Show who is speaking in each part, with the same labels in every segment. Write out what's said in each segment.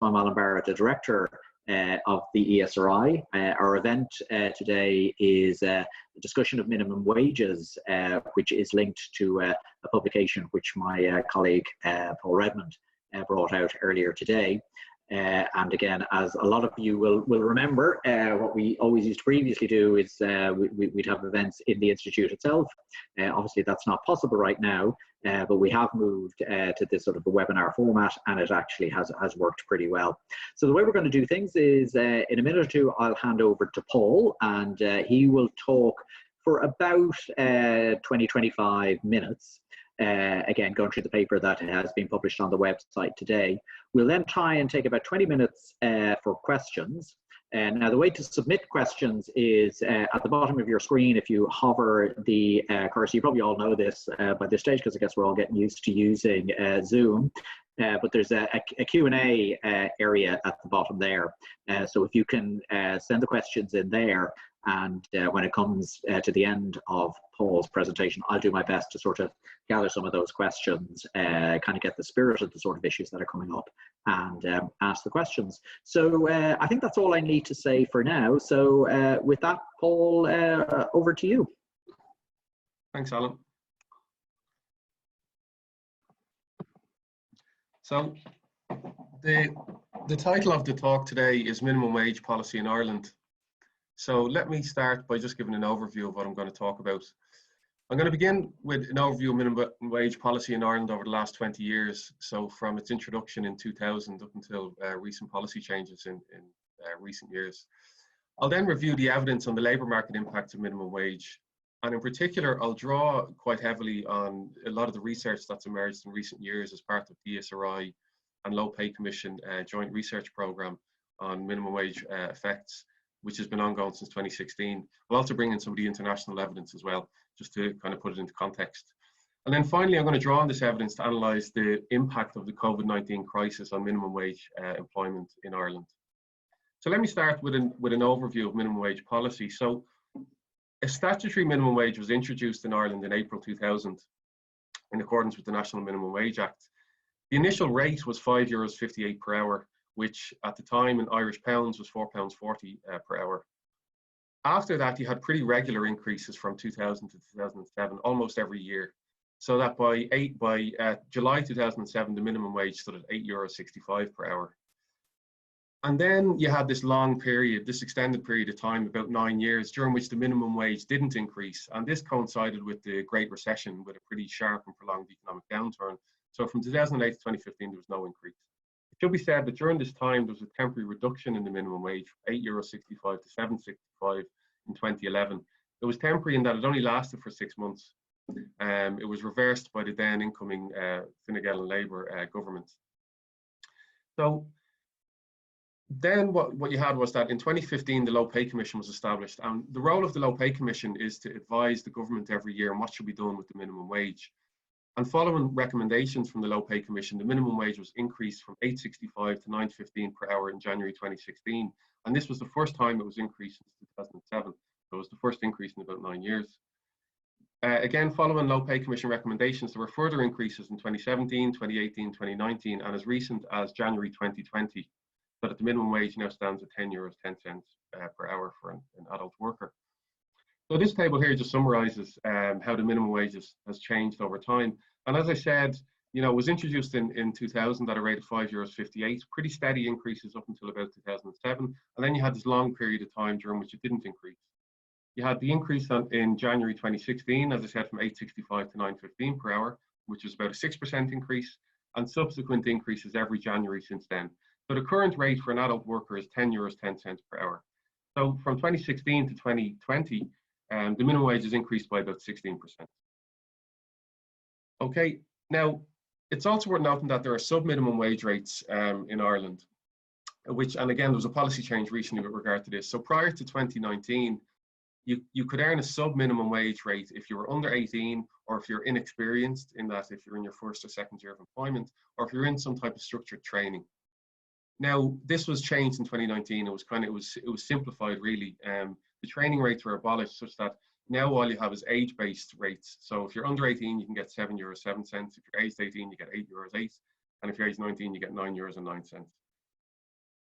Speaker 1: I'm Alan Barrett, the Director of the ESRI. Our event today is a discussion of minimum wages, which is linked to a publication which my colleague Paul Redmond brought out earlier today. And again, as a lot of you will remember, what we always used to previously do is we'd have events in the Institute itself. Obviously, that's not possible right now, but we have moved to this sort of a webinar format, and it actually has worked pretty well. So the way we're going to do things is in a minute or two, I'll hand over to Paul, and he will talk for about 20-25 minutes. Again, going through the paper that has been published on the website today. We'll then try and take about 20 minutes for questions. Now, the way to submit questions is at the bottom of your screen. If you hover the cursor, you probably all know this by this stage, because I guess we're all getting used to using Zoom. But there's a Q&A area at the bottom there. So if you can send the questions in there, and when it comes to the end of Paul's presentation, I'll do my best to sort of gather some of those questions, kind of get the spirit of the sort of issues that are coming up, and ask the questions. So I think that's all I need to say for now. So with that, Paul, over to you.
Speaker 2: Thanks, Alan. So the title of the talk today is Minimum Wage Policy in Ireland. So let me start by just giving an overview of what I'm going to talk about. I'm going to begin with an overview of minimum wage policy in Ireland over the last 20 years. So from its introduction in 2000 up until recent policy changes in recent years. I'll then review the evidence on the labour market impact of minimum wage. And in particular, I'll draw quite heavily on a lot of the research that's emerged in recent years as part of the ESRI and Low Pay Commission joint research programme on minimum wage effects, which has been ongoing since 2016. We'll also bring in some of the international evidence as well, just to kind of put it into context. And then finally, I'm going to draw on this evidence to analyse the impact of the COVID-19 crisis on minimum wage employment in Ireland. So let me start with an overview of minimum wage policy. So a statutory minimum wage was introduced in Ireland in April 2000 in accordance with the National Minimum Wage Act. The initial rate was €5.58 per hour, which at the time in Irish pounds was £4.40 per hour. After that, you had pretty regular increases from 2000 to 2007, almost every year. So that by July 2007, the minimum wage stood at €8.65 per hour. And then you had this long period, this extended period of time, about 9 years, during which the minimum wage didn't increase. And this coincided with the Great Recession, with a pretty sharp and prolonged economic downturn. So from 2008 to 2015, there was no increase. It should be said that during this time, there was a temporary reduction in the minimum wage from €8.65 to €7.65 in 2011. It was temporary in that it only lasted for 6 months. It was reversed by the then incoming Fine Gael Labour government. So then what you had was that in 2015, the Low Pay Commission was established. And the role of the Low Pay Commission is to advise the government every year on what should be done with the minimum wage. And following recommendations from the Low Pay Commission, the minimum wage was increased from €8.65 to €9.15 per hour in January 2016. And this was the first time it was increased since 2007. So it was the first increase in about 9 years. Again, following Low Pay Commission recommendations, there were further increases in 2017, 2018, 2019, and as recent as January 2020, so that the minimum wage now stands at €10.10 per hour for an adult worker. So this table here just summarises how the minimum wage has changed over time. And as I said, it was introduced in 2000 at a rate of €5.58, pretty steady increases up until about 2007. And then you had this long period of time during which it didn't increase. You had the increase in January 2016, as I said, from €8.65 to €9.15 per hour, which was about a 6% increase, and subsequent increases every January since then. So the current rate for an adult worker is €10.10 per hour. So from 2016 to 2020, the minimum wage has increased by about 16%. Okay, now it's also worth noting that there are sub-minimum wage rates in Ireland, and again, there was a policy change recently with regard to this. So prior to 2019, you could earn a sub-minimum wage rate if you were under 18, or if you're inexperienced, in that if you're in your first or second year of employment, or if you're in some type of structured training. Now, this was changed in 2019. It was simplified really. The training rates were abolished such that now all you have is age-based rates. So if you're under 18, you can get €7.07. If you're aged 18, you get €8.08. And if you're aged 19, you get €9.09.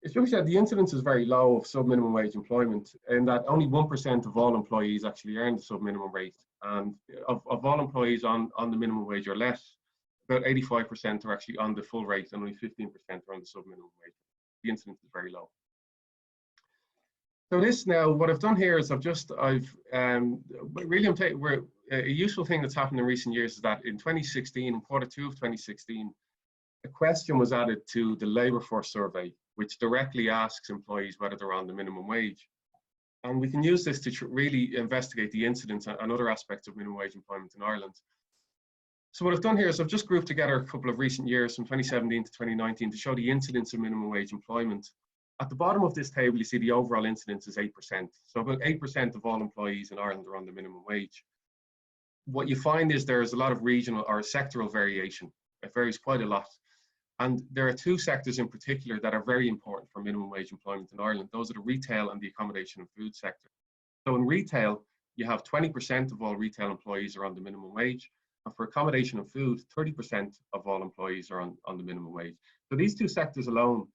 Speaker 2: It's really said the incidence is very low of sub-minimum wage employment, in that only 1% of all employees actually earn the sub-minimum rate. And of all employees on the minimum wage or less, about 85% are actually on the full rate and only 15% are on the sub-minimum wage. The incidence is very low. So this now, what I've done here is a useful thing that's happened in recent years is that in 2016, in Q2 of 2016, a question was added to the labour force survey, which directly asks employees whether they're on the minimum wage. And we can use this to really investigate the incidence and other aspects of minimum wage employment in Ireland. So what I've done here is I've just grouped together a couple of recent years from 2017 to 2019 to show the incidence of minimum wage employment. At the bottom of this table, you see the overall incidence is 8%. So about 8% of all employees in Ireland are on the minimum wage. What you find is there's a lot of regional or sectoral variation. It varies quite a lot. And there are two sectors in particular that are very important for minimum wage employment in Ireland. Those are the retail and the accommodation and food sector. So in retail, you have 20% of all retail employees are on the minimum wage. And for accommodation and food, 30% of all employees are on the minimum wage. So these two sectors alone,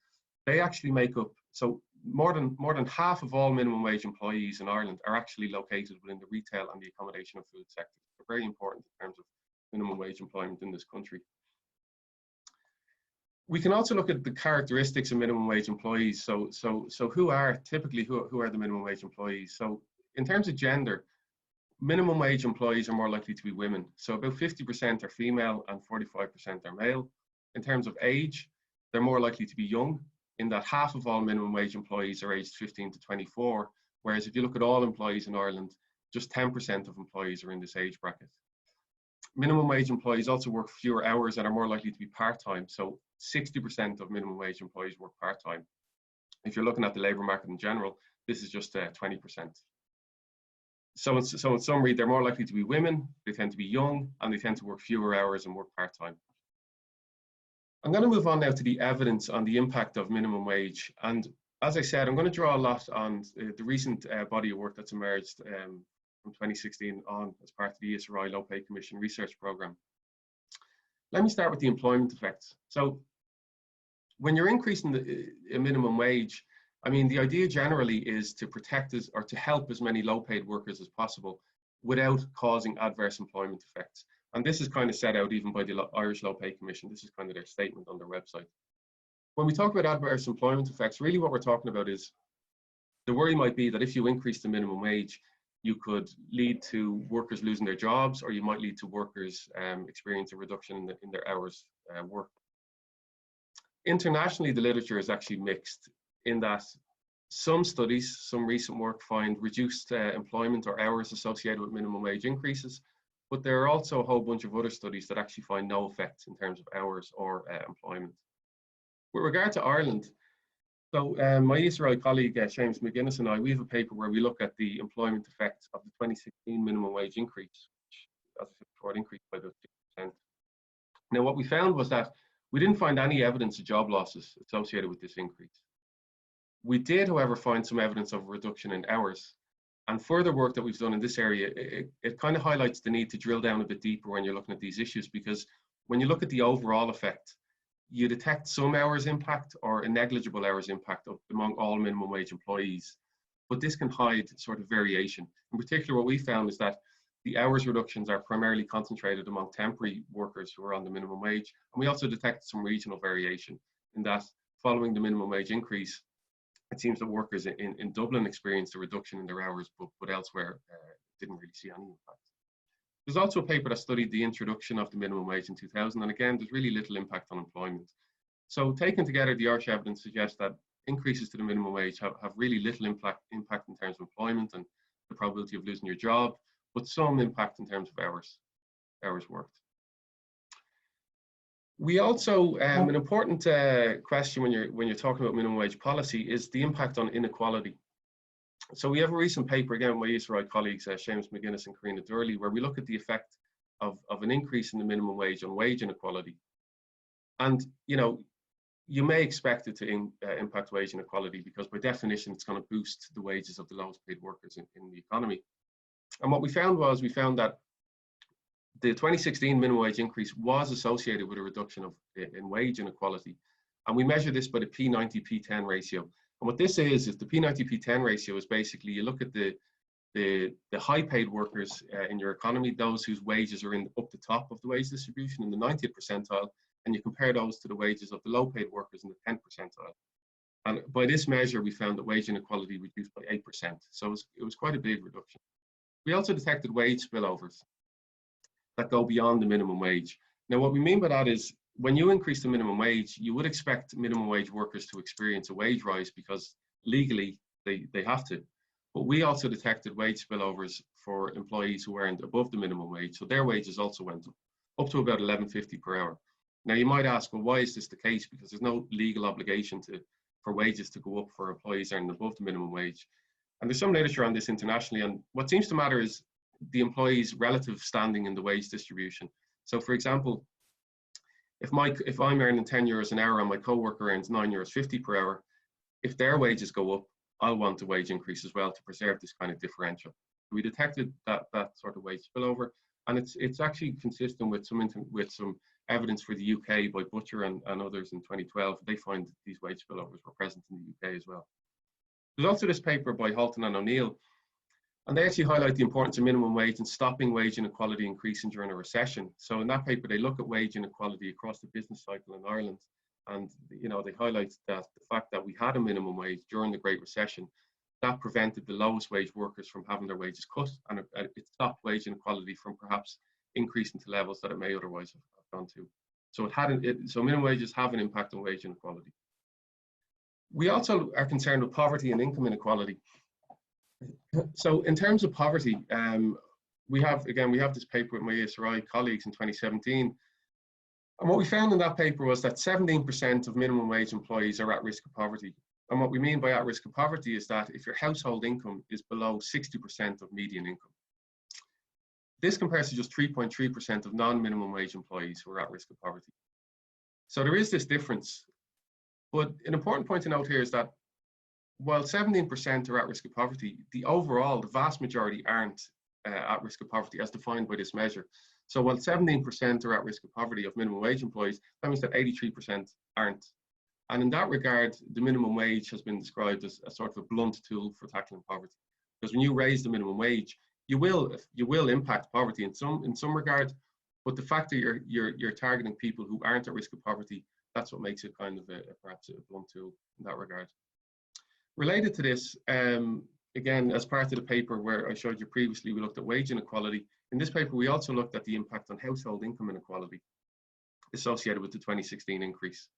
Speaker 2: they actually make up, so more than half of all minimum wage employees in Ireland are actually located within the retail and the accommodation and food sector. They're very important in terms of minimum wage employment in this country. We can also look at the characteristics of minimum wage employees. So who are the minimum wage employees? So in terms of gender, minimum wage employees are more likely to be women. So about 50% are female and 45% are male. In terms of age, they're more likely to be young, in that half of all minimum wage employees are aged 15 to 24, whereas if you look at all employees in Ireland, just 10% of employees are in this age bracket. Minimum wage employees also work fewer hours and are more likely to be part-time. So 60% of minimum wage employees work part-time. If you're looking at the labour market in general, this is just 20%. So in summary, they're more likely to be women, they tend to be young, and they tend to work fewer hours and work part-time. I'm going to move on now to the evidence on the impact of minimum wage. And as I said, I'm going to draw a lot on the recent body of work that's emerged from 2016 on as part of the ESRI Low Pay Commission research programme. Let me start with the employment effects. So when you're increasing the minimum wage, I mean, the idea generally is to protect us or to help as many low paid workers as possible without causing adverse employment effects. And this is kind of set out even by the Irish Low Pay Commission. This is kind of their statement on their website. When we talk about adverse employment effects, really what we're talking about is the worry might be that if you increase the minimum wage, you could lead to workers losing their jobs, or you might lead to workers experience a reduction in their hours worked. Internationally, the literature is actually mixed in that some studies, some recent work find reduced employment or hours associated with minimum wage increases, but there are also a whole bunch of other studies that actually find no effects in terms of hours or employment. With regard to Ireland, so my ESRI colleague, Seamus McGuinness, and I, we have a paper where we look at the employment effects of the 2016 minimum wage increase, which, as I said before, it increased by about 6%. Now, what we found was that we didn't find any evidence of job losses associated with this increase. We did, however, find some evidence of a reduction in hours. And further work that we've done in this area, it kind of highlights the need to drill down a bit deeper when you're looking at these issues, because when you look at the overall effect, you detect some hours impact or a negligible hours impact among all minimum wage employees, but this can hide sort of variation. In particular, what we found is that the hours reductions are primarily concentrated among temporary workers who are on the minimum wage. And we also detect some regional variation in that following the minimum wage increase, it seems that workers in Dublin experienced a reduction in their hours, but elsewhere didn't really see any impact. There's also a paper that studied the introduction of the minimum wage in 2000, and again, there's really little impact on employment. So taken together, the Irish evidence suggests that increases to the minimum wage have really little impact in terms of employment and the probability of losing your job, but some impact in terms of hours worked. We also, an important question when you're talking about minimum wage policy is the impact on inequality. So we have a recent paper, again, with my ESRI colleagues, Seamus McGuinness and Karina Durley, where we look at the effect of an increase in the minimum wage on wage inequality. And, you know, you may expect it to impact wage inequality because by definition, it's going to boost the wages of the lowest paid workers in the economy. And what we found that the 2016 minimum wage increase was associated with a reduction in wage inequality. And we measure this by the P90, P10 ratio. And what this is the P90, P10 ratio is basically you look at the high paid workers in your economy, those whose wages are in up the top of the wage distribution in the 90th percentile, and you compare those to the wages of the low paid workers in the 10th percentile. And by this measure, we found that wage inequality reduced by 8%. So it was quite a big reduction. We also detected wage spillovers that go beyond the minimum wage. Now, what we mean by that is when you increase the minimum wage, you would expect minimum wage workers to experience a wage rise because legally they have to. But we also detected wage spillovers for employees who earned above the minimum wage. So their wages also went up to about $11.50 per hour. Now, you might ask, well, why is this the case? Because there's no legal obligation for wages to go up for employees earning above the minimum wage. And there's some literature on this internationally. And what seems to matter is the employee's relative standing in the wage distribution. So, for example, if I'm earning €10 an hour and my co-worker earns €9.50 per hour, if their wages go up, I'll want a wage increase as well to preserve this kind of differential. We detected that sort of wage spillover, and it's actually consistent with some evidence for the UK by Butcher and others in 2012. They find that these wage spillovers were present in the UK as well. There's also this paper by Halton and O'Neill, and they actually highlight the importance of minimum wage and stopping wage inequality increasing during a recession. So in that paper, they look at wage inequality across the business cycle in Ireland. And they highlight that the fact that we had a minimum wage during the Great Recession, that prevented the lowest wage workers from having their wages cut, and it stopped wage inequality from perhaps increasing to levels that it may otherwise have gone to. So so minimum wages have an impact on wage inequality. We also are concerned with poverty and income inequality. So in terms of poverty, we have this paper with my ESRI colleagues in 2017. And what we found in that paper was that 17% of minimum wage employees are at risk of poverty. And what we mean by at risk of poverty is that if your household income is below 60% of median income. This compares to just 3.3% of non-minimum wage employees who are at risk of poverty. So there is this difference. But an important point to note here is that while 17% are at risk of poverty, the vast majority aren't at risk of poverty as defined by this measure. So while 17% are at risk of poverty of minimum wage employees, that means that 83% aren't. And in that regard, the minimum wage has been described as a sort of a blunt tool for tackling poverty. Because when you raise the minimum wage, you will impact poverty in some regard, but the fact that you're targeting people who aren't at risk of poverty, that's what makes it kind of perhaps a blunt tool in that regard. Related to this, again, as part of the paper where I showed you previously, we looked at wage inequality. In this paper, we also looked at the impact on household income inequality associated with the 2016 increase.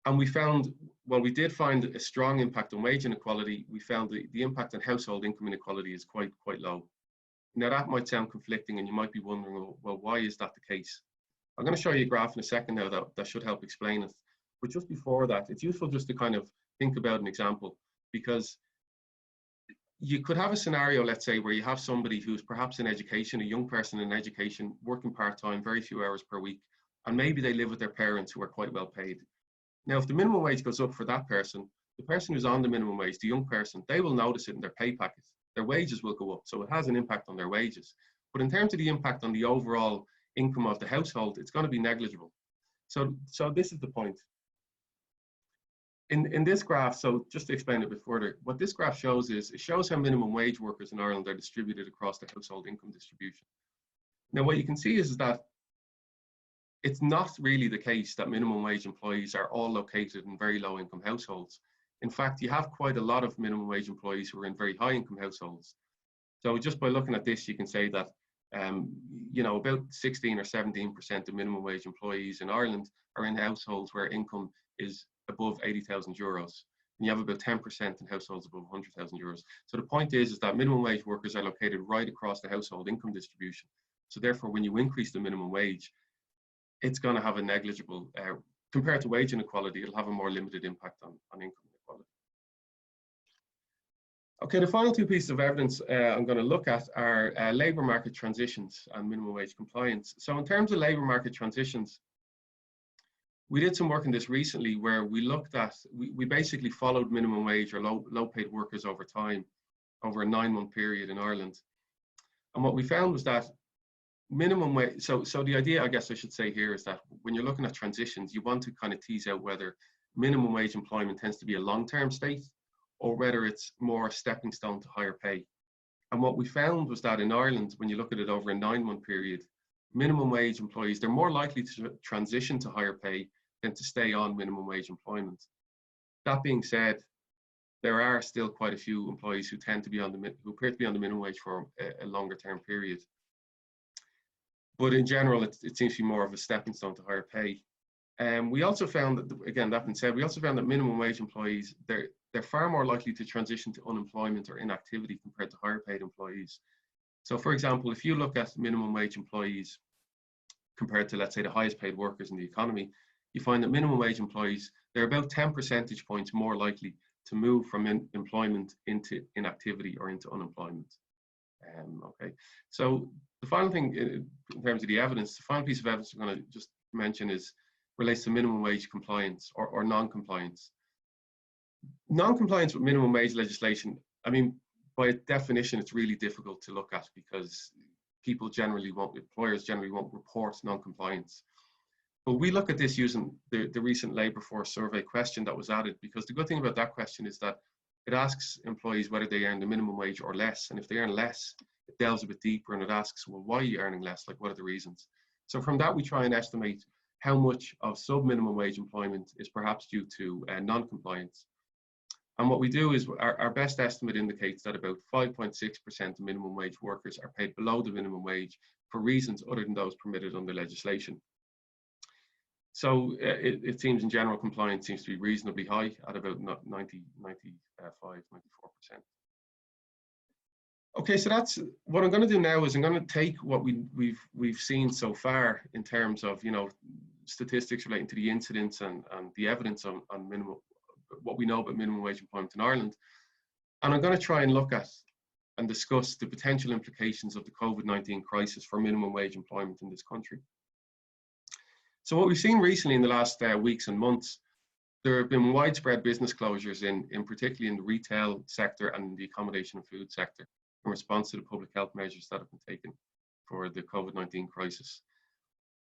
Speaker 2: And we found, while we did find a strong impact on wage inequality, we found the impact on household income inequality is quite low. Now that might sound conflicting and you might be wondering, well, why is that the case? I'm going to show you a graph in a second now that should help explain it. But just before that, it's useful just to kind of think about an example, because you could have a scenario, let's say, where you have somebody who's perhaps in education, a young person in education, working part-time, very few hours per week, and maybe they live with their parents who are quite well paid. Now, if the minimum wage goes up for that person, the person who's on the minimum wage, the young person, they will notice it in their pay packet. Their wages will go up, so it has an impact on their wages. But in terms of the impact on the overall income of the household, it's going to be negligible. So this is the point. In this graph, so just to explain it a bit further, what this graph shows is, it shows how minimum wage workers in Ireland are distributed across the household income distribution. Now, what you can see is that it's not really the case that minimum wage employees are all located in very low income households. In fact, you have quite a lot of minimum wage employees who are in very high income households. So just by looking at this, you can say that about 16 or 17% of minimum wage employees in Ireland are in households where income is above €80,000. And you have about 10% in households above €100,000. So the point is that minimum wage workers are located right across the household income distribution. So therefore, when you increase the minimum wage, it's going to have a negligible, compared to wage inequality, it'll have a more limited impact on income inequality. Okay, the final two pieces of evidence I'm going to look at are labour market transitions and minimum wage compliance. So in terms of labour market transitions, we did some work in this recently where we looked at, we basically followed minimum wage or low paid workers over time, over a 9-month period in Ireland. And what we found was that minimum wage, so the idea, I guess I should say here, is that when you're looking at transitions, you want to kind of tease out whether minimum wage employment tends to be a long-term state or whether it's more a stepping stone to higher pay. And what we found was that in Ireland, when you look at it over a 9-month period, minimum wage employees, they're more likely to transition to higher pay than to stay on minimum wage employment. That being said, there are still quite a few employees who tend to be on the, who appear to be on the minimum wage for a longer term period. But in general, it seems to be more of a stepping stone to higher pay. We also found that, again, that being said, we also found that minimum wage employees, they're far more likely to transition to unemployment or inactivity compared to higher paid employees. So for example, if you look at minimum wage employees compared to, let's say, the highest paid workers in the economy, you find that minimum wage employees, they're about 10 percentage points more likely to move from employment into inactivity or into unemployment. Okay, so the final thing in terms of the evidence, the final piece of evidence I'm going to just mention relates to minimum wage compliance or non-compliance. Non-compliance with minimum wage legislation, I mean, by definition, it's really difficult to look at because employers generally won't report non-compliance. But we look at this using the recent labour force survey question that was added, because the good thing about that question is that it asks employees whether they earn the minimum wage or less. And if they earn less, it delves a bit deeper and it asks, well, why are you earning less? Like, what are the reasons? So from that, we try and estimate how much of sub-minimum wage employment is perhaps due to non-compliance. And what we do is our best estimate indicates that about 5.6% of minimum wage workers are paid below the minimum wage for reasons other than those permitted under legislation. So it seems in general compliance seems to be reasonably high at about 95, 94%. Okay, so that's what I'm going to do now. Is I'm going to take what we've seen so far in terms of, you know, statistics relating to the incidents and the evidence on minimum, what we know about minimum wage employment in Ireland, and I'm going to try and look at and discuss the potential implications of the COVID-19 crisis for minimum wage employment in this country. So what we've seen recently in the last weeks and months, there have been widespread business closures in particularly in the retail sector and the accommodation and food sector in response to the public health measures that have been taken for the COVID-19 crisis.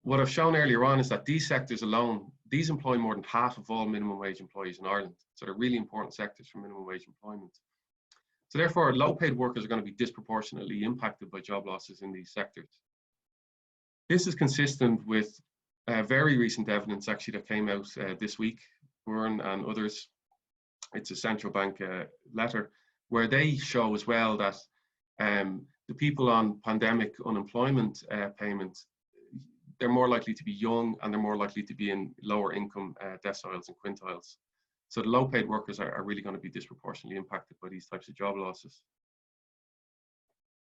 Speaker 2: What I've shown earlier on is that these sectors alone, these employ more than half of all minimum wage employees in Ireland. So they're really important sectors for minimum wage employment. So therefore, low paid workers are going to be disproportionately impacted by job losses in these sectors. This is consistent with very recent evidence actually that came out this week, Byrne and others. It's a central bank letter where they show as well that the people on pandemic unemployment payments, they're more likely to be young and they're more likely to be in lower income deciles and quintiles. So the low paid workers are really going to be disproportionately impacted by these types of job losses.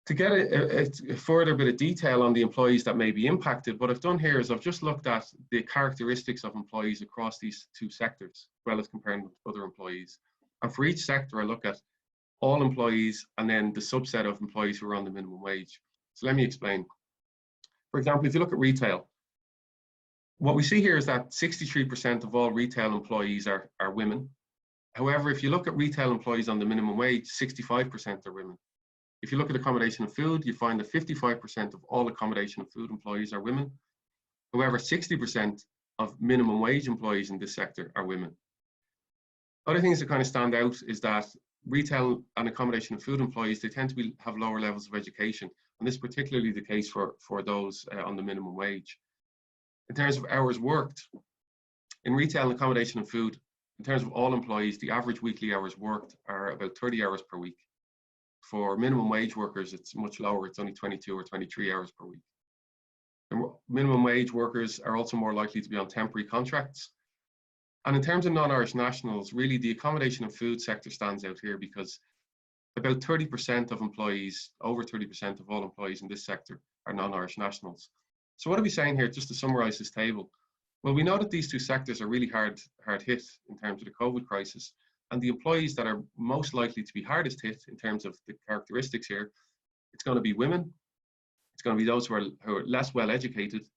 Speaker 2: To get a further bit of detail on the employees that may be impacted, what I've done here is I've just looked at the characteristics of employees across these two sectors, as well as comparing with other employees. And for each sector, I look at all employees and then the subset of employees who are on the minimum wage. So let me explain. For example, if you look at retail, what we see here is that 63% of all retail employees are women. However, if you look at retail employees on the minimum wage, 65% are women. If you look at accommodation and food, you find that 55% of all accommodation and food employees are women. However, 60% of minimum wage employees in this sector are women. Other things that kind of stand out is that retail and accommodation and food employees, they tend to have lower levels of education. And this is particularly the case for those on the minimum wage. In terms of hours worked, in retail and accommodation and food, in terms of all employees, the average weekly hours worked are about 30 hours per week. For minimum wage workers, it's much lower. It's only 22 or 23 hours per week. The minimum wage workers are also more likely to be on temporary contracts. And in terms of non-Irish nationals, really the accommodation and food sector stands out here because about 30% of employees, over 30% of all employees in this sector are non-Irish nationals. So what are we saying here, just to summarize this table? Well, we know that these two sectors are really hard hit in terms of the COVID crisis. And the employees that are most likely to be hardest hit in terms of the characteristics here, it's going to be women, it's going to be those who are less well educated,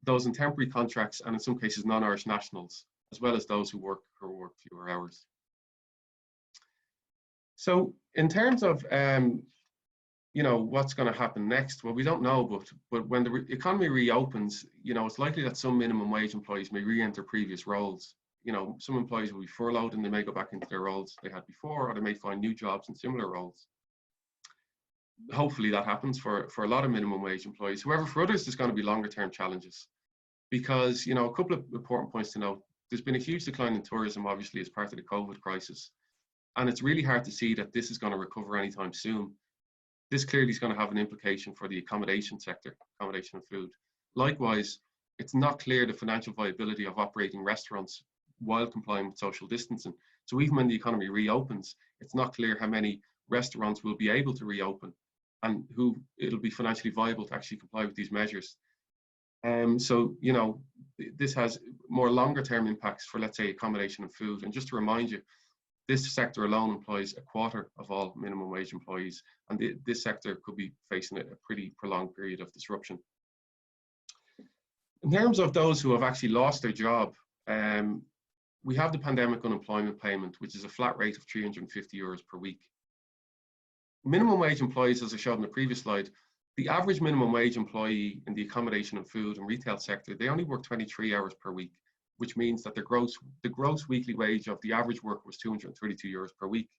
Speaker 2: those in temporary contracts, and in some cases non-Irish nationals, as well as those who work fewer hours. So in terms of what's going to happen next? Well, we don't know, but when the economy reopens, it's likely that some minimum wage employees may re-enter previous roles. Some employees will be furloughed and they may go back into their roles they had before, or they may find new jobs in similar roles. Hopefully that happens for a lot of minimum wage employees. However, for others, there's going to be longer term challenges because, a couple of important points to note. There's been a huge decline in tourism, obviously, as part of the COVID crisis. And it's really hard to see that this is going to recover anytime soon. This clearly is going to have an implication for the accommodation sector, accommodation and food. Likewise, it's not clear the financial viability of operating restaurants while complying with social distancing. So even when the economy reopens, it's not clear how many restaurants will be able to reopen and who it'll be financially viable to actually comply with these measures. So, this has more longer term impacts for, let's say, accommodation and food. And just to remind you, this sector alone employs a quarter of all minimum wage employees, and this sector could be facing a pretty prolonged period of disruption. In terms of those who have actually lost their job, we have the pandemic unemployment payment, which is a flat rate of €350 per week. Minimum wage employees, as I showed in the previous slide, the average minimum wage employee in the accommodation and food and retail sector, they only work 23 hours per week, which means that the gross weekly wage of the average worker was €232 per week.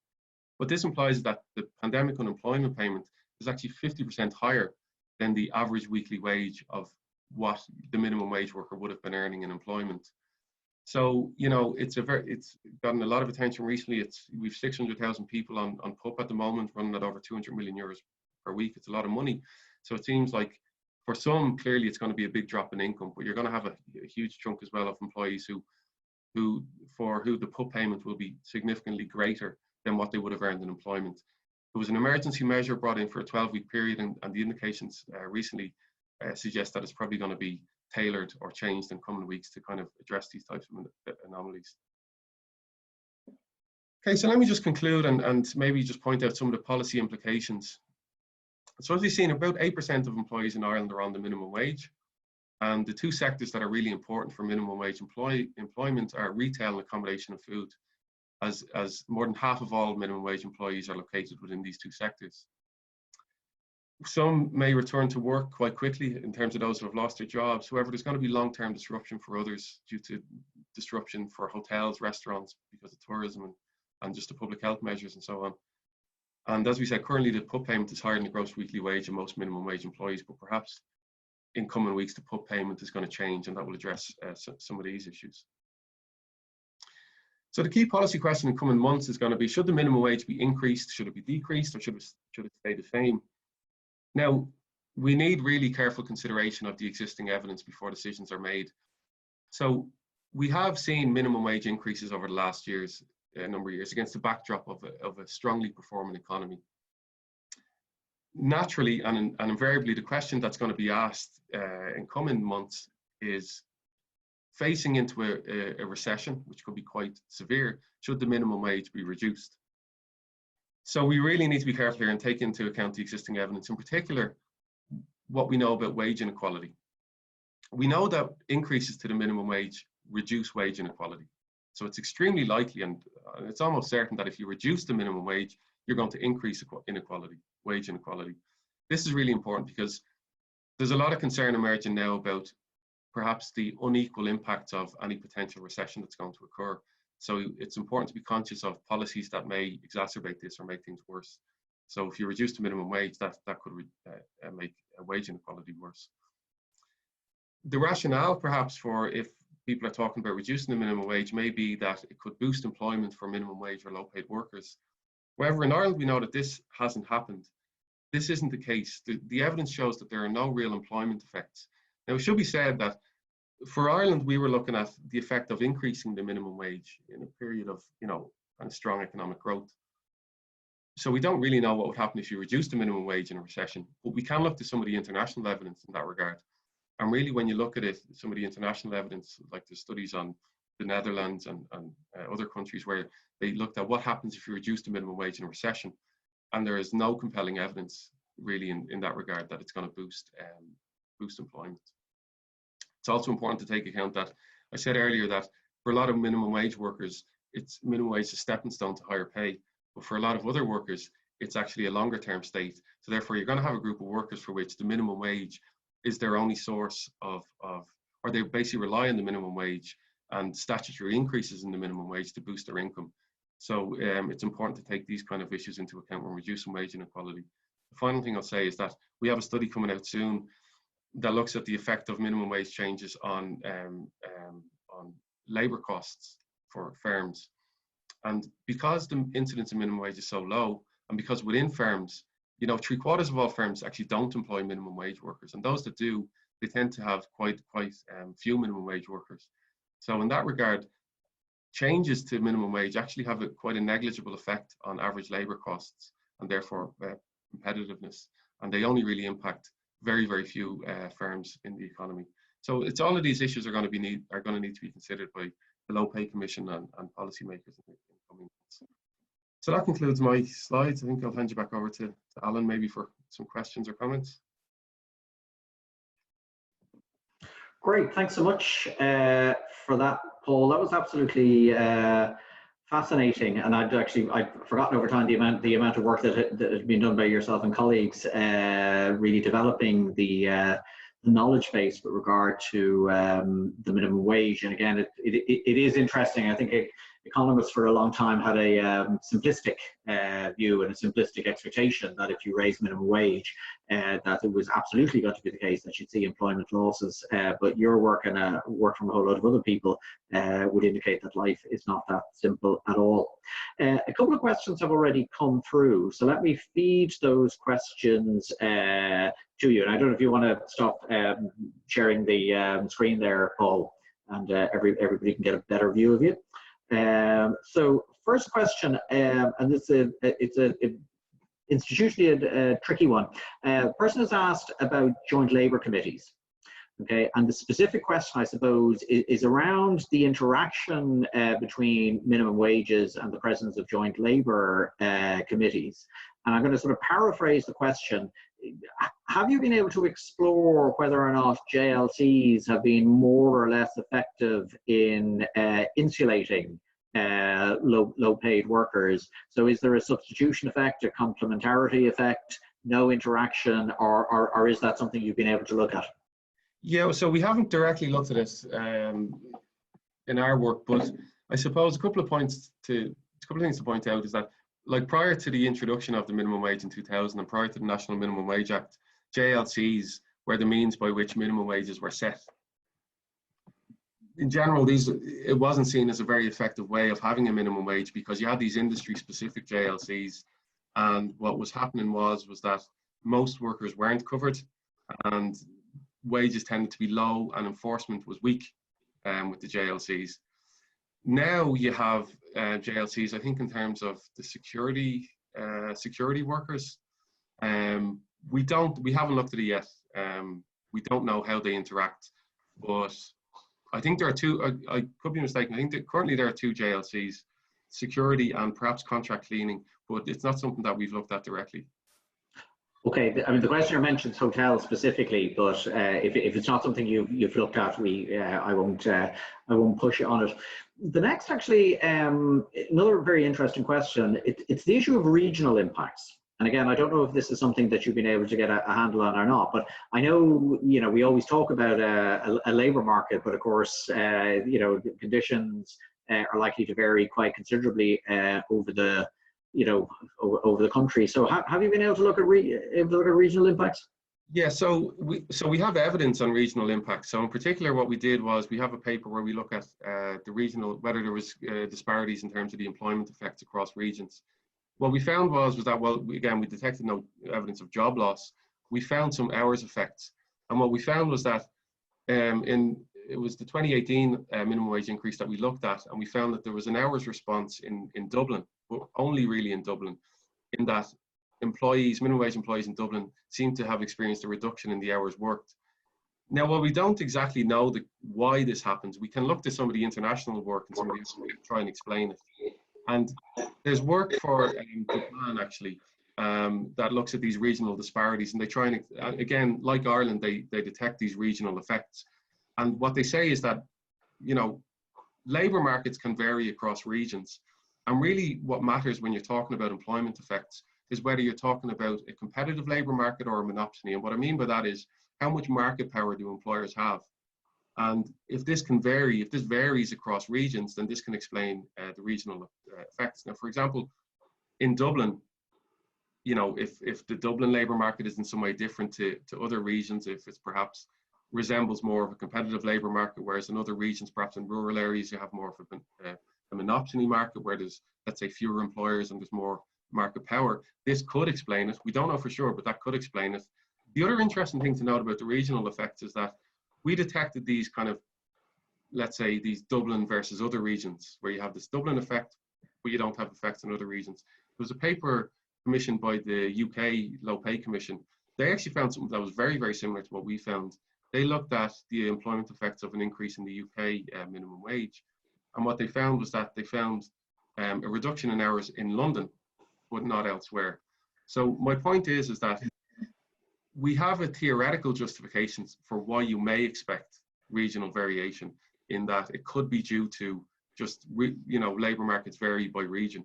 Speaker 2: But this implies that the pandemic unemployment payment is actually 50% higher than the average weekly wage of what the minimum wage worker would have been earning in employment. So, it's gotten a lot of attention recently. We've 600,000 people on PUP at the moment, running at over €200 million per week. It's a lot of money. So it seems like for some, clearly it's going to be a big drop in income, but you're going to have a huge chunk as well of employees for who the PUP payment will be significantly greater than what they would have earned in employment. It was an emergency measure brought in for a 12-week period, and the indications recently suggest that it's probably going to be tailored or changed in coming weeks to kind of address these types of anomalies. Okay, so let me just conclude and maybe just point out some of the policy implications. So as we've seen, about 8% of employees in Ireland are on the minimum wage. And the two sectors that are really important for minimum wage employment are retail and accommodation and food, as more than half of all minimum wage employees are located within these two sectors. Some may return to work quite quickly in terms of those who have lost their jobs. However, there's going to be long-term disruption for others due to disruption for hotels, restaurants, because of tourism and just the public health measures and so on. And as we said, currently the PUP payment is higher than the gross weekly wage of most minimum wage employees, but perhaps in coming weeks the PUP payment is going to change, and that will address some of these issues. So the key policy question in coming months is going to be, should the minimum wage be increased, should it be decreased, or should it stay the same? Now, we need really careful consideration of the existing evidence before decisions are made. So we have seen minimum wage increases over the last number of years against the backdrop of a strongly performing economy. Naturally and invariably, the question that's going to be asked in coming months is, facing into a recession, which could be quite severe, should the minimum wage be reduced? So we really need to be careful here and take into account the existing evidence, in particular, what we know about wage inequality. We know that increases to the minimum wage reduce wage inequality. So it's extremely likely, and it's almost certain, that if you reduce the minimum wage, you're going to increase inequality, wage inequality. This is really important because there's a lot of concern emerging now about perhaps the unequal impacts of any potential recession that's going to occur. So it's important to be conscious of policies that may exacerbate this or make things worse. So if you reduce the minimum wage, that could make wage inequality worse. The rationale perhaps for, if people are talking about reducing the minimum wage, may be that it could boost employment for minimum wage or low paid workers. However, in Ireland, we know that this hasn't happened. This isn't the case. The evidence shows that there are no real employment effects. Now, it should be said that for Ireland, we were looking at the effect of increasing the minimum wage in a period of, kind of strong economic growth. So we don't really know what would happen if you reduce the minimum wage in a recession, but we can look to some of the international evidence in that regard. And really, when you look at it, some of the international evidence, like the studies on the Netherlands and other countries, where they looked at what happens if you reduce the minimum wage in a recession, and there is no compelling evidence really in that regard that it's going to boost employment. It's also important to take account that I said earlier that for a lot of minimum wage workers, minimum wage is a stepping stone to higher pay. But for a lot of other workers, it's actually a longer term state. So therefore, you're going to have a group of workers for which the minimum wage is their only source or they basically rely on the minimum wage and statutory increases in the minimum wage to boost their income. So it's important to take these kind of issues into account when reducing wage inequality. The final thing I'll say is that we have a study coming out soon that looks at the effect of minimum wage changes on labour costs for firms. And because the incidence of minimum wage is so low, and because within firms, you know, 3/4 of all firms actually don't employ minimum wage workers, and those that do, they tend to have quite few minimum wage workers. So in that regard, changes to minimum wage actually have quite a negligible effect on average labour costs and therefore competitiveness, and they only really impact very, very few firms in the economy. So it's all of these issues are going to need to be considered by the Low Pay Commission and policymakers in the coming months. So that concludes my slides. I think I'll hand you back over to Alan, maybe for some questions or comments.
Speaker 1: Great, thanks so much for that, Paul. That was absolutely fascinating, and I'd forgotten over time the amount of work that had been done by yourself and colleagues, really developing the knowledge base with regard to the minimum wage. And again, it is interesting. I think economists for a long time had a simplistic view and a simplistic expectation that if you raise minimum wage, that it was absolutely going to be the case that you'd see employment losses. But your work and work from a whole lot of other people would indicate that life is not that simple at all. A couple of questions have already come through, so let me feed those questions to you. And I don't know if you want to stop sharing the screen there, Paul, and everybody can get a better view of you. So first question, and it's institutionally a tricky one. Person has asked about joint labour committees. Okay, and the specific question, I suppose, is around the interaction between minimum wages and the presence of joint labour committees. And I'm going to sort of paraphrase the question. Have you been able to explore whether or not JLCs have been more or less effective in insulating low-paid workers? So is there a substitution effect, a complementarity effect, no interaction, or is that something you've been able to look at?
Speaker 2: Yeah, so we haven't directly looked at this in our work, but I suppose a couple of things to point out is that, like, prior to the introduction of the minimum wage in 2000 and prior to the National Minimum Wage Act, JLCs were the means by which minimum wages were set. In general, it wasn't seen as a very effective way of having a minimum wage because you had these industry-specific JLCs, and what was happening was that most workers weren't covered, and wages tended to be low, and enforcement was weak with the JLCs. Now you have JLCs, I think, in terms of the security workers. We haven't looked at it yet. We don't know how they interact, but I think there are two. I could be mistaken. I think that currently there are two JLCs, security and perhaps contract cleaning, but it's not something that we've looked at directly.
Speaker 1: Okay, I mean, the questioner mentions hotels specifically, but if it's not something you've looked at, I won't push you on it. The next, actually, another very interesting question. It's the issue of regional impacts. And again, I don't know if this is something that you've been able to get a handle on or not, but I know, you know, we always talk about a labour market, but of course, you know, conditions are likely to vary quite considerably over the country. So have you been able to look at regional impacts?
Speaker 2: Yeah, so we have evidence on regional impacts. So in particular, what we did was we have a paper where we look at the regional, whether there was disparities in terms of the employment effects across regions. What we found was that, well, we detected no evidence of job loss. We found some hours effects, and what we found was that it was the 2018 minimum wage increase that we looked at, and we found that there was an hours response in Dublin, but only really in Dublin, in that minimum wage employees in Dublin seem to have experienced a reduction in the hours worked. Now, while we don't exactly know why this happens, we can look to some of the international work and somebody else to try and explain it. And there's work for Japan, actually, that looks at these regional disparities, and they try and, again, like Ireland, they detect these regional effects. And what they say is that, you know, labour markets can vary across regions. And really what matters when you're talking about employment effects, is whether you're talking about a competitive labour market or a monopsony. And what I mean by that is, how much market power do employers have? And if this can vary, if this varies across regions, then this can explain the regional effects. Now, for example, in Dublin, you know, if the Dublin labour market is in some way different to other regions, if it's perhaps resembles more of a competitive labour market, whereas in other regions, perhaps in rural areas, you have more of a monopsony market where there's, let's say, fewer employers and there's more market power. This could explain it. We don't know for sure, but that could explain it. The other interesting thing to note about the regional effects is that we detected these kind of, let's say, these Dublin versus other regions, where you have this Dublin effect, but you don't have effects in other regions. There was a paper commissioned by the UK Low Pay Commission. They actually found something that was very, very similar to what we found. They looked at the employment effects of an increase in the UK minimum wage. And what they found was that they found a reduction in hours in London, but not elsewhere. So my point is that we have a theoretical justification for why you may expect regional variation, in that it could be due to just, you know, labour markets vary by region.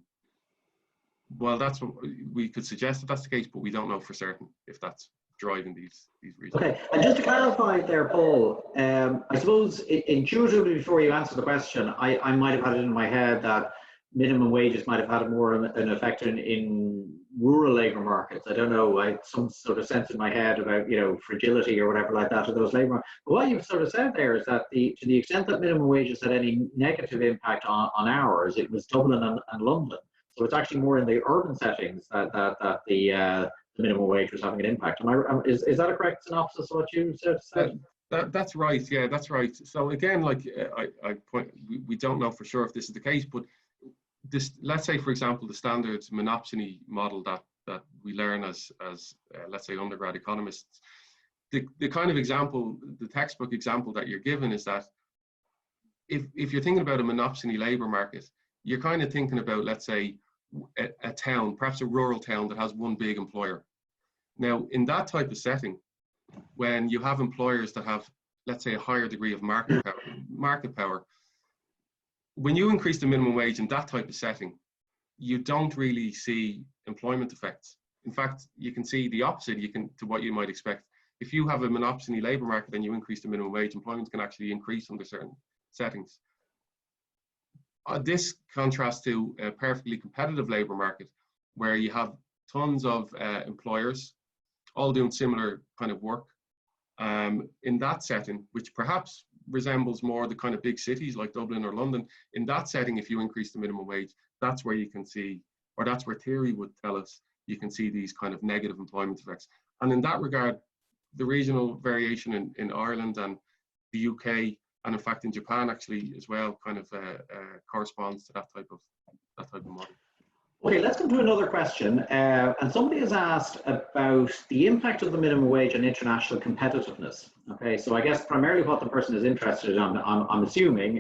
Speaker 2: Well, that's what we could suggest that that's the case, but we don't know for certain if that's driving these regions.
Speaker 1: Okay, and just to clarify there, Paul, I suppose intuitively before you answer the question, I might have had it in my head that minimum wages might have had more an effect in rural labour markets. I don't know, I had some sort of sense in my head about, you know, fragility or whatever like that of those labour markets. But what you've sort of said there is that to the extent that minimum wages had any negative impact on hours, it was Dublin and London. So it's actually more in the urban settings that the minimum wage was having an impact. Is that a correct synopsis of what you said?
Speaker 2: That's right. Yeah, that's right. So again, like we don't know for sure if this is the case, but this, let's say, for example, the standard monopsony model that we learn as let's say undergrad economists, the kind of example, the textbook example that you're given is that if you're thinking about a monopsony labour market, you're kind of thinking about, let's say, a town, perhaps a rural town that has one big employer. Now, in that type of setting, when you have employers that have, let's say, a higher degree of market power, when you increase the minimum wage in that type of setting, you don't really see employment effects. In fact, you can see the opposite to what you might expect. If you have a monopsony labour market and you increase the minimum wage, employment can actually increase under certain settings. This contrasts to a perfectly competitive labour market where you have tons of employers all doing similar kind of work. In that setting, which perhaps resembles more the kind of big cities like Dublin or London, in that setting, if you increase the minimum wage, that's where you can see, or that's where theory would tell us, you can see these kind of negative employment effects. And in that regard, the regional variation in Ireland and the UK, and in fact in Japan actually as well, kind of corresponds to that type of model.
Speaker 1: Okay, let's come to another question. And somebody has asked about the impact of the minimum wage on international competitiveness. Okay, so I guess primarily what the person is interested in, I'm assuming,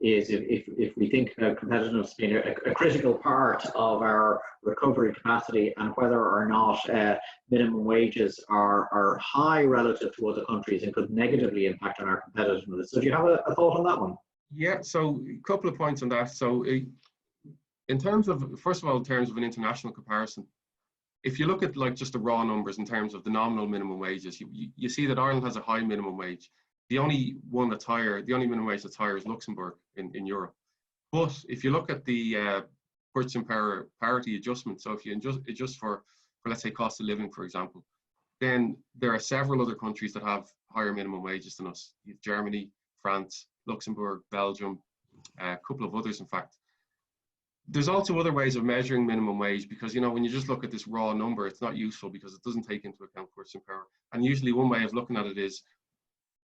Speaker 1: is if we think about competitiveness being a critical part of our recovery capacity, and whether or not minimum wages are high relative to other countries and could negatively impact on our competitiveness. So do you have a thought on that one?
Speaker 2: Yeah, so a couple of points on that. So in terms of, first of all, in terms of an international comparison, if you look at like just the raw numbers in terms of the nominal minimum wages, you see that Ireland has a high minimum wage. The only one that's higher, the only minimum wage that's higher is Luxembourg in Europe. But if you look at the purchasing power parity adjustment, so if you adjust for let's say cost of living, for example, then there are several other countries that have higher minimum wages than us. Germany, France, Luxembourg, Belgium, a couple of others, in fact. There's also other ways of measuring minimum wage, because, you know, when you just look at this raw number, it's not useful because it doesn't take into account purchasing power. And usually one way of looking at it is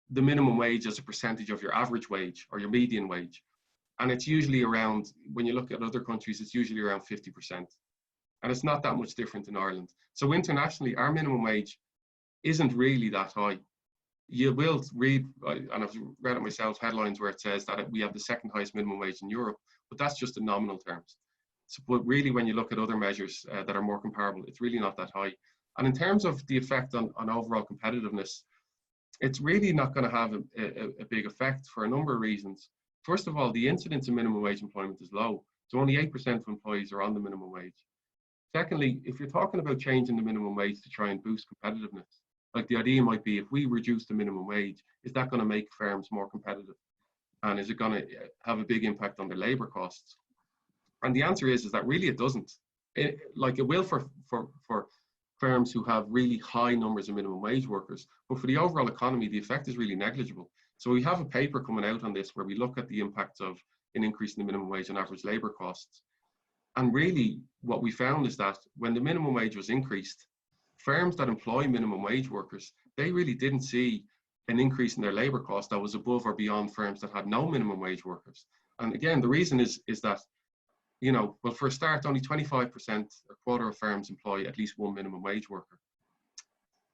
Speaker 2: the minimum wage as a percentage of your average wage or your median wage. And it's usually around, when you look at other countries, it's usually around 50%. And it's not that much different in Ireland. So internationally, our minimum wage isn't really that high. You will read, and I've read it myself, headlines where it says that we have the second highest minimum wage in Europe, but that's just in nominal terms. So, but really, when you look at other measures that are more comparable, it's really not that high. And in terms of the effect on overall competitiveness, it's really not going to have a big effect for a number of reasons. First of all, the incidence of minimum wage employment is low. So only 8% of employees are on the minimum wage. Secondly, if you're talking about changing the minimum wage to try and boost competitiveness, like the idea might be, if we reduce the minimum wage, is that going to make firms more competitive? And is it going to have a big impact on their labor costs? And the answer is that really it doesn't. Like it will for firms who have really high numbers of minimum wage workers, but for the overall economy, the effect is really negligible. So we have a paper coming out on this where we look at the impact of an increase in the minimum wage on average labor costs. And really what we found is that when the minimum wage was increased, firms that employ minimum wage workers, they really didn't see an increase in their labor cost that was above or beyond firms that had no minimum wage workers. And again, the reason is that, you know, well, for a start, only 25%, a quarter of firms employ at least one minimum wage worker.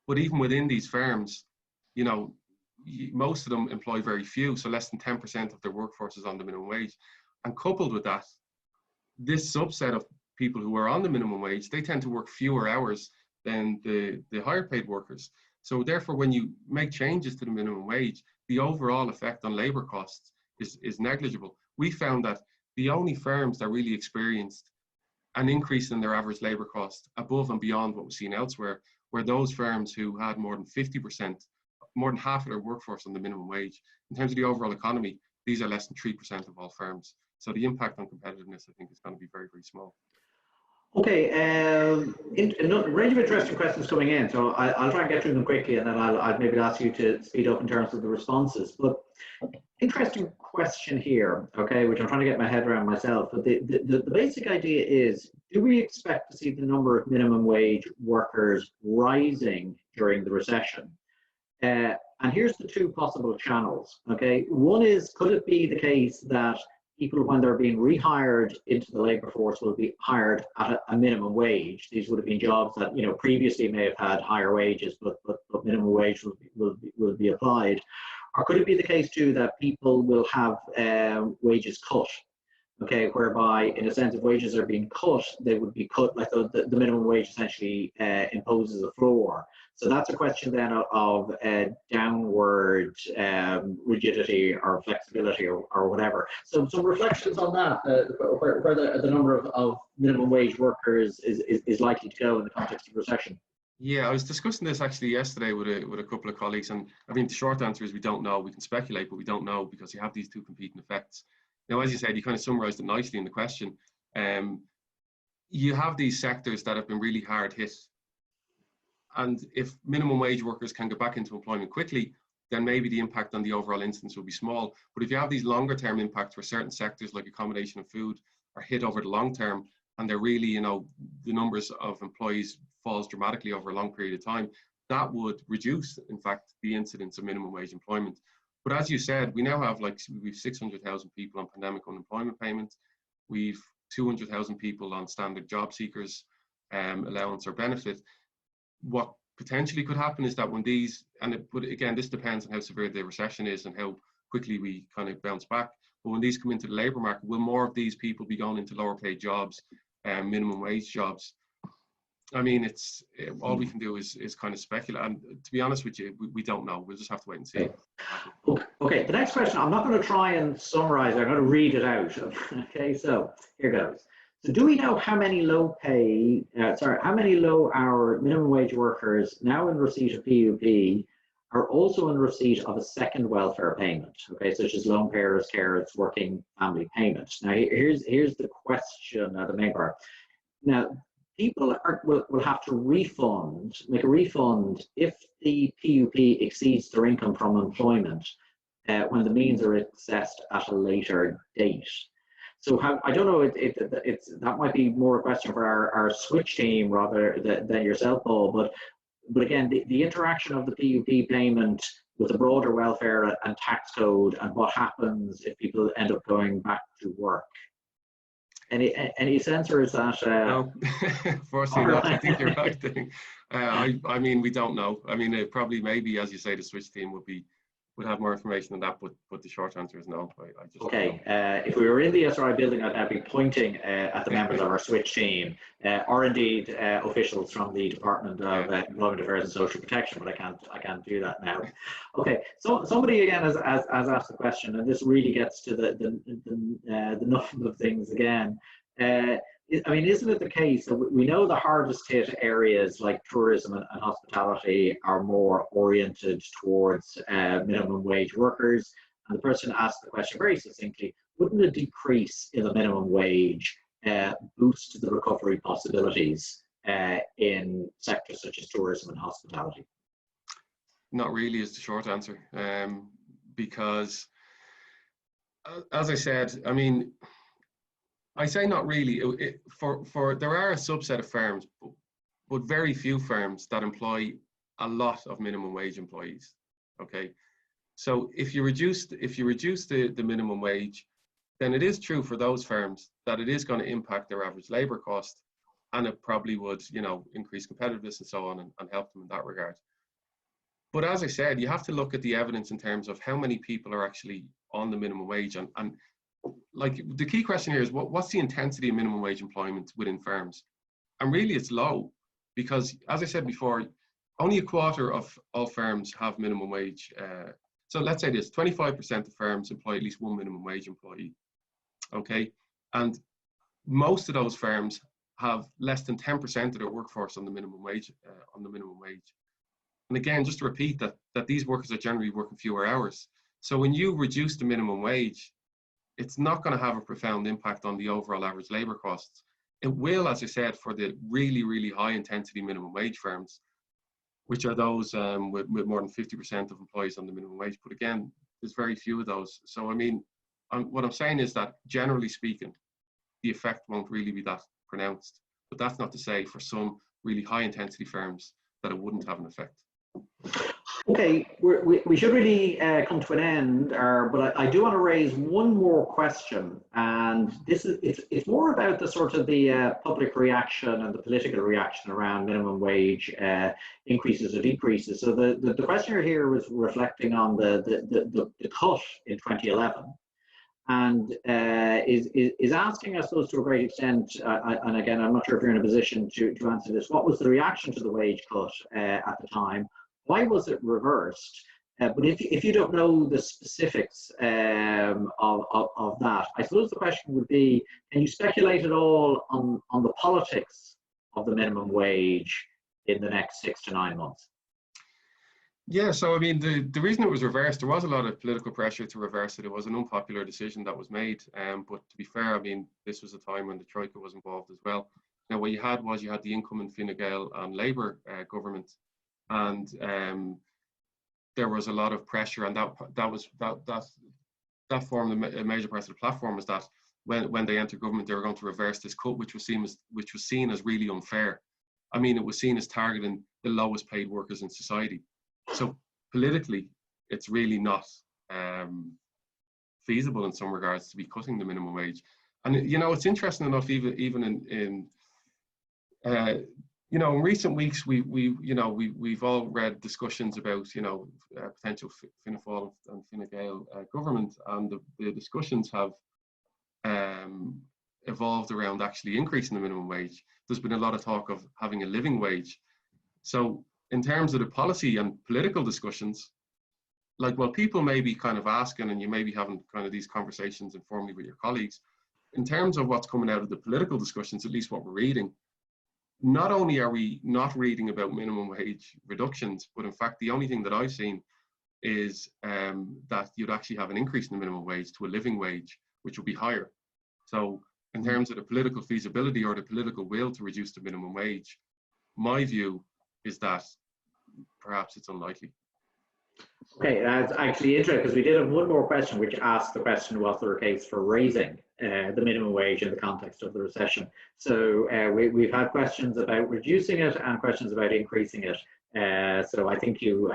Speaker 2: But even within these firms, you know, most of them employ very few, so less than 10% of their workforce is on the minimum wage. And coupled with that, this subset of people who are on the minimum wage, they tend to work fewer hours than the higher paid workers. So therefore, when you make changes to the minimum wage, the overall effect on labor costs is negligible. We found that the only firms that really experienced an increase in their average labor cost above and beyond what was seen elsewhere were those firms who had more than 50%, more than half of their workforce on the minimum wage. In terms of the overall economy, these are less than 3% of all firms. So the impact on competitiveness, I think, is going to be very, very small.
Speaker 1: Okay, a range of interesting questions coming in, so I'll try and get through them quickly, and then I'll maybe ask you to speed up in terms of the responses. But interesting question here, okay, which I'm trying to get my head around myself. But the basic idea is, do we expect to see the number of minimum wage workers rising during the recession? And here's the two possible channels, okay? One is, could it be the case that people, when they're being rehired into the labour force, will be hired at a minimum wage? These would have been jobs that, you know, previously may have had higher wages, but minimum wage will be applied. Or could it be the case too that people will have wages cut? Okay, whereby in a sense, if wages are being cut, they would be cut, like the minimum wage essentially imposes a floor. So that's a question then of downward rigidity or flexibility or whatever. So some reflections on that, where the number of minimum wage workers is likely to go in the context of recession.
Speaker 2: Yeah, I was discussing this actually yesterday with a couple of colleagues, and I mean the short answer is we don't know. We can speculate, but we don't know, because you have these two competing effects. Now, as you said, you kind of summarized it nicely in the question. You have these sectors that have been really hard hit. And if minimum wage workers can get back into employment quickly, then maybe the impact on the overall instance will be small. But if you have these longer term impacts where certain sectors like accommodation and food are hit over the long term, and they're really, you know, the numbers of employees falls dramatically over a long period of time, that would reduce, in fact, the incidence of minimum wage employment. But as you said, we now have we've 600,000 people on pandemic unemployment payments. We've 200,000 people on standard job seekers allowance or benefit. What potentially could happen is that when these, but again, this depends on how severe the recession is and how quickly we kind of bounce back. But when these come into the labour market, will more of these people be going into lower paid jobs, minimum wage jobs? I mean, it's all we can do is kind of speculate. And to be honest with you, we don't know. We'll just have to wait and see.
Speaker 1: Okay, the next question, I'm not going to try and summarize it. I'm going to read it out. Okay, so here goes. So do we know how many low hour minimum wage workers now in receipt of PUP are also in receipt of a second welfare payment, okay, such as lone carers, carers, working family payments? Now, here's the question, the main part. Now, people will have to make a refund if the PUP exceeds their income from employment when the means are accessed at a later date. So I don't know, that might be more a question for our switch team rather than yourself, Paul, but again, the interaction of the PUP payment with the broader welfare and tax code, and what happens if people end up going back to work. Any sense, or is that?
Speaker 2: No, fortunately not. I think you're right. I mean, we don't know. I mean, probably maybe, as you say, the switch team would have more information on that, but the short answer is no. I just
Speaker 1: okay. If we were in the ESRI building, I'd be pointing at the members of our switch team, or indeed officials from the Department of Employment Affairs and Social Protection, but I can't do that now. Okay, so somebody again has asked the question, and this really gets to the nub of things again. I mean, isn't it the case that we know the hardest hit areas like tourism and hospitality are more oriented towards minimum wage workers? And the person asked the question very succinctly, wouldn't a decrease in the minimum wage boost the recovery possibilities in sectors such as tourism and hospitality?
Speaker 2: Not really is the short answer, because as I said, I mean, I say not really. There are a subset of firms, but very few firms that employ a lot of minimum wage employees. Okay, so if you reduce the minimum wage, then it is true for those firms that it is going to impact their average labour cost, and it probably would, you know, increase competitiveness and so on, and help them in that regard. But as I said, you have to look at the evidence in terms of how many people are actually on the minimum wage, and like the key question here is what's the intensity of minimum wage employment within firms? And really it's low, because as I said before, only a quarter of all firms have minimum wage. So let's say this, 25% of firms employ at least one minimum wage employee, okay? And most of those firms have less than 10% of their workforce on the minimum wage. And again, just to repeat that these workers are generally working fewer hours. So when you reduce the minimum wage, it's not going to have a profound impact on the overall average labour costs. It will, as I said, for the really, really high intensity minimum wage firms, which are those with more than 50% of employees on the minimum wage. But again, there's very few of those. So I mean, what I'm saying is that generally speaking, the effect won't really be that pronounced. But that's not to say for some really high intensity firms that it wouldn't have an effect.
Speaker 1: Okay, we should really come to an end, but I do want to raise one more question, and it's more about the sort of the public reaction and the political reaction around minimum wage increases or decreases. So the questioner here was reflecting on the cut in 2011, and is asking, I suppose, to a great extent, and again, I'm not sure if you're in a position to answer this, what was the reaction to the wage cut at the time? Why was it reversed? But if you don't know the specifics of that, I suppose the question would be, can you speculate at all on the politics of the minimum wage in the next 6 to 9 months?
Speaker 2: Yeah, so I mean, the reason it was reversed, there was a lot of political pressure to reverse it. It was an unpopular decision that was made. But to be fair, I mean, this was a time when the Troika was involved as well. Now, what you had the incoming Fine Gael and Labour government. And there was a lot of pressure, and that formed a major part of the platform, is that when they entered government, they were going to reverse this cut, which was seen as really unfair. I mean, it was seen as targeting the lowest paid workers in society. So politically, it's really not feasible in some regards to be cutting the minimum wage. And you know, it's interesting enough, even in you know, in recent weeks, we've all read discussions about, you know, potential Fianna Fáil and Fine Gael government, and the discussions have evolved around actually increasing the minimum wage. There's been a lot of talk of having a living wage. So in terms of the policy and political discussions, like, well, people may be kind of asking, and you may be having kind of these conversations informally with your colleagues, in terms of what's coming out of the political discussions, at least what we're reading, not only are we not reading about minimum wage reductions, but in fact, the only thing that I've seen is that you'd actually have an increase in the minimum wage to a living wage, which will be higher. So in terms of the political feasibility or the political will to reduce the minimum wage, my view is that perhaps it's unlikely.
Speaker 1: Okay, that's actually interesting, because we did have one more question which asked the question, was there a case for raising the minimum wage in the context of the recession? So we've had questions about reducing it and questions about increasing it. So I think you've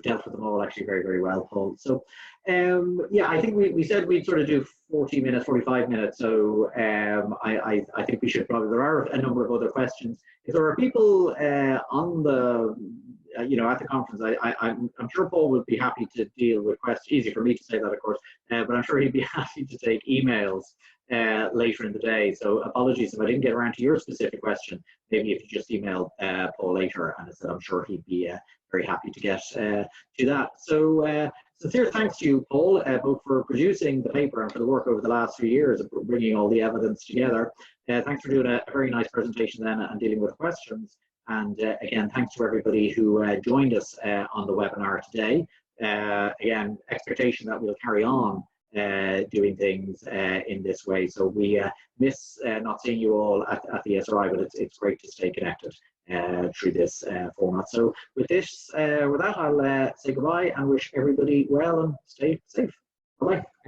Speaker 1: dealt with them all actually very, very well, Paul. So yeah, I think we said we'd sort of do 40 minutes, 45 minutes. So I think we should probably, there are a number of other questions. If there are people on the you know, at the conference, I'm sure Paul would be happy to deal with questions. Easy for me to say that, of course, but I'm sure he'd be happy to take emails later in the day. So apologies if I didn't get around to your specific question. Maybe if you just email Paul later, and I'm sure he'd be very happy to get to that. So sincere thanks to you, Paul, both for producing the paper and for the work over the last few years of bringing all the evidence together. Thanks for doing a very nice presentation then and dealing with questions. And again, thanks to everybody who joined us on the webinar today. Again, expectation that we'll carry on doing things in this way. So we miss not seeing you all at the ESRI, but it's great to stay connected through this format. So with that, I'll say goodbye and wish everybody well and stay safe. Bye-bye.